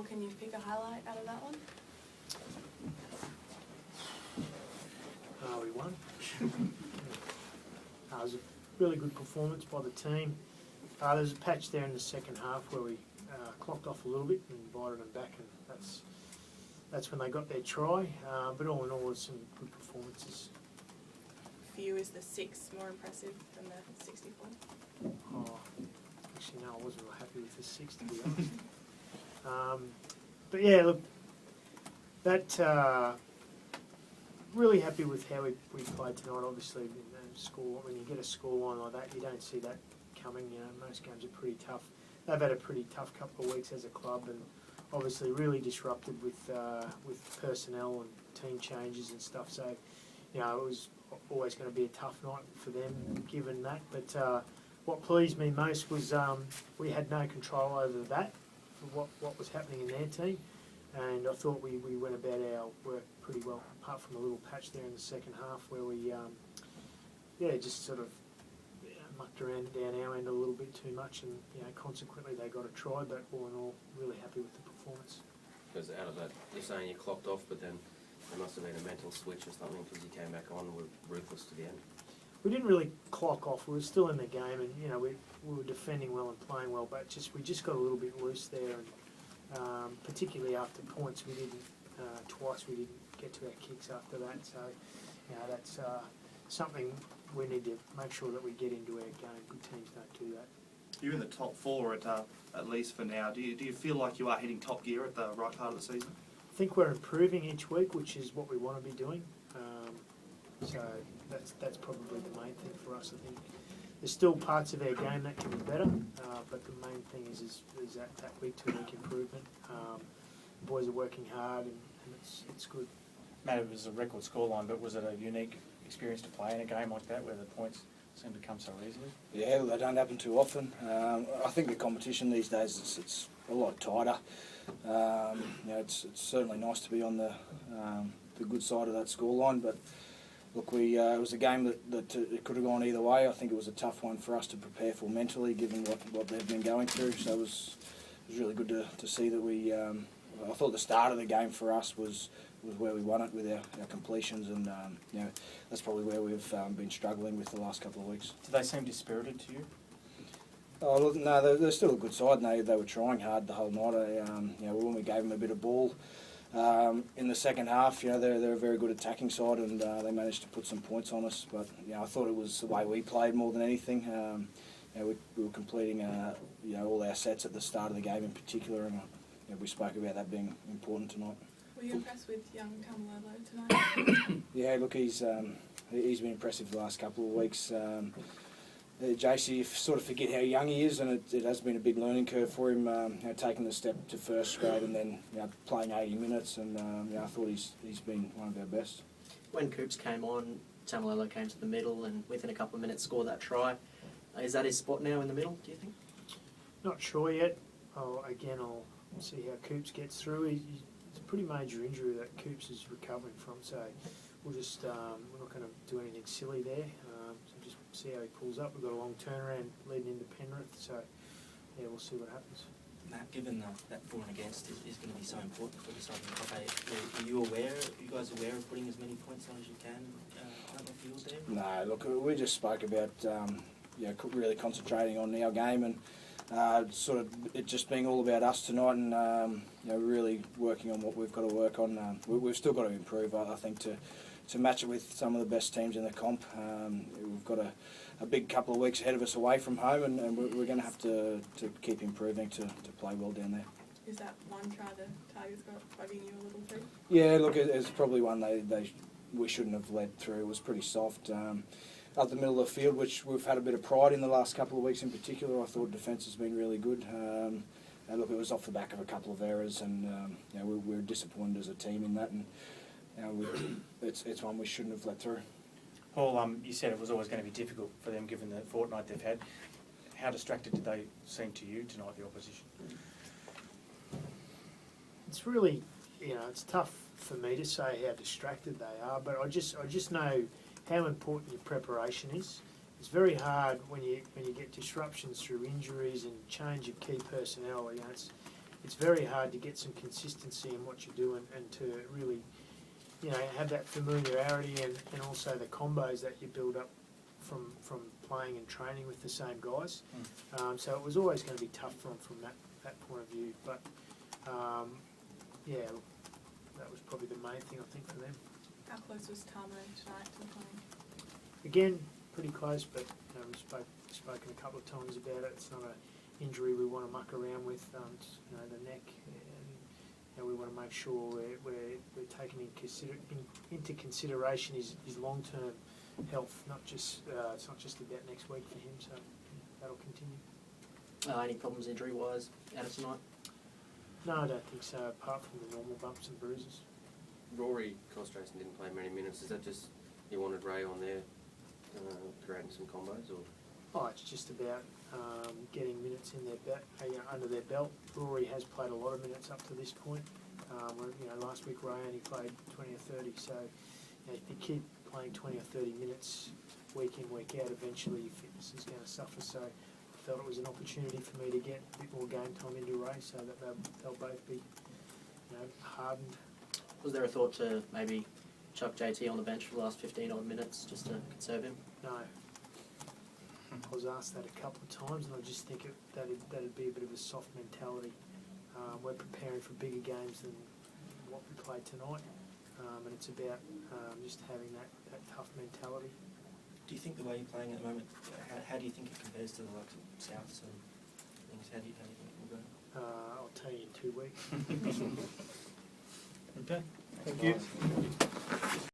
or can you pick a highlight out of that one? We won. It was a really good performance by the team. There was a patch there in the second half where we clocked off a little bit and invited them back, and that's when they got their try. But all in all, it was some good performances. For you, is the 6 more impressive than the 64? Oh, actually, no, I wasn't real happy with the 6, to be honest. But yeah, look, that really happy with how we played tonight. Obviously, when you get a scoreline like that, you don't see that coming. You know, most games are pretty tough. They've had a pretty tough couple of weeks as a club, and obviously really disrupted with personnel and team changes and stuff. So, you know, it was always going to be a tough night for them, given that. But what pleased me most was we had no control over that, for what was happening in their team, and I thought we went about our work pretty well, apart from a little patch there in the second half where we just sort of mucked around down our end a little bit too much, and consequently they got a try. But all in all, really happy with the performance. Because out of that, you're saying you clocked off, but then there must have been a mental switch or something because you came back on and were ruthless to the end. We didn't really clock off. We were still in the game, and we were defending well and playing well, but we just got a little bit loose there, and particularly after points, we didn't twice. We didn't get to our kicks after that. So that's something we need to make sure that we get into our game. Good teams don't do that. You're in the top 4 at least for now. Do you feel like you are hitting top gear at the right part of the season? I think we're improving each week, which is what we want to be doing. So that's probably the main thing for us. I think there's still parts of our game that can be better, but the main thing is that week-to-week improvement. The boys are working hard, and it's good. Matt, it was a record scoreline, but was it a unique experience to play in a game like that where the points seem to come so easily? Yeah, well, they don't happen too often. I think the competition these days it's a lot tighter. It's certainly nice to be on the good side of that scoreline, but look, it was a game that it could have gone either way. I think it was a tough one for us to prepare for mentally, given what they've been going through. So it was really good to see that we. I thought the start of the game for us was where we won it with our completions, and that's probably where we've been struggling with the last couple of weeks. Did they seem dispirited to you? Oh, look, no, they're still a good side, and they were trying hard the whole night. When we gave them a bit of ball in the second half, they're a very good attacking side, and they managed to put some points on us. But I thought it was the way we played more than anything. We were completing all our sets at the start of the game in particular, and we spoke about that being important tonight. Were you impressed with young Tamalolo tonight? Yeah, look, he's been impressive the last couple of weeks. JC, you sort of forget how young he is, and it has been a big learning curve for him, taking the step to first grade and then playing 80 minutes, and I thought he's been one of our best. When Coops came on, Tamalolo came to the middle and within a couple of minutes scored that try. Is that his spot now in the middle, do you think? Not sure yet. I'll see how Coops gets through. It's a pretty major injury that Coops is recovering from, so we'll just we're not going to do anything silly there. So just see how he pulls up. We've got a long turnaround leading into Penrith, so we'll see what happens. Matt, given that for and against is going to be so important for the side of the top 8, are you guys aware of putting as many points on as you can on the field there? No, look, we just spoke about really concentrating on our game, and sort of it just being all about us tonight, and really working on what we've got to work on. We've still got to improve, I think, to match it with some of the best teams in the comp. We've got a big couple of weeks ahead of us away from home, and we're going to have to keep improving to play well down there. Is that one try the Tigers got bugging you a little too? Yeah, look, it's probably one we shouldn't have led through. It was pretty soft. Up the middle of the field, which we've had a bit of pride in the last couple of weeks in particular. I thought defence has been really good. Look, it was off the back of a couple of errors, and we're disappointed as a team in that, and it's one we shouldn't have let through. Paul, you said it was always going to be difficult for them given the fortnight they've had. How distracted did they seem to you tonight, the opposition? It's really, it's tough for me to say how distracted they are, but I just know how important your preparation is. It's very hard when you get disruptions through injuries and change of key personnel. it's very hard to get some consistency in what you do and to really, have that familiarity and also the combos that you build up from playing and training with the same guys. So it was always going to be tough from that point of view. But yeah, that was probably the main thing I think for them. How close was Tamo tonight to playing? Again, pretty close, but we've spoken a couple of times about it. It's not an injury we want to muck around with. It's, the neck, and we want to make sure we're taking into consideration his long-term health. It's not just about next week for him. So that'll continue. Any problems injury-wise out of tonight? No, I don't think so. Apart from the normal bumps and bruises. Rory Kostrasen didn't play many minutes. Is that just you wanted Ray on there, creating some combos, or? Oh, it's just about getting minutes in under their belt. Rory has played a lot of minutes up to this point. Last week Ray only played 20 or 30. So if you keep playing 20 or 30 minutes week in, week out, eventually your fitness is going to suffer. So I felt it was an opportunity for me to get a bit more game time into Ray, so that they'll both be hardened. Was there a thought to maybe chuck JT on the bench for the last 15 odd minutes just to conserve him? No. I was asked that a couple of times, and I just think that'd be a bit of a soft mentality. We're preparing for bigger games than what we played tonight, and it's about just having that tough mentality. Do you think the way you're playing at the moment, how do you think it compares to the likes of Souths and things? How do you think it will go? I'll tell you in 2 weeks. Okay. Thank you.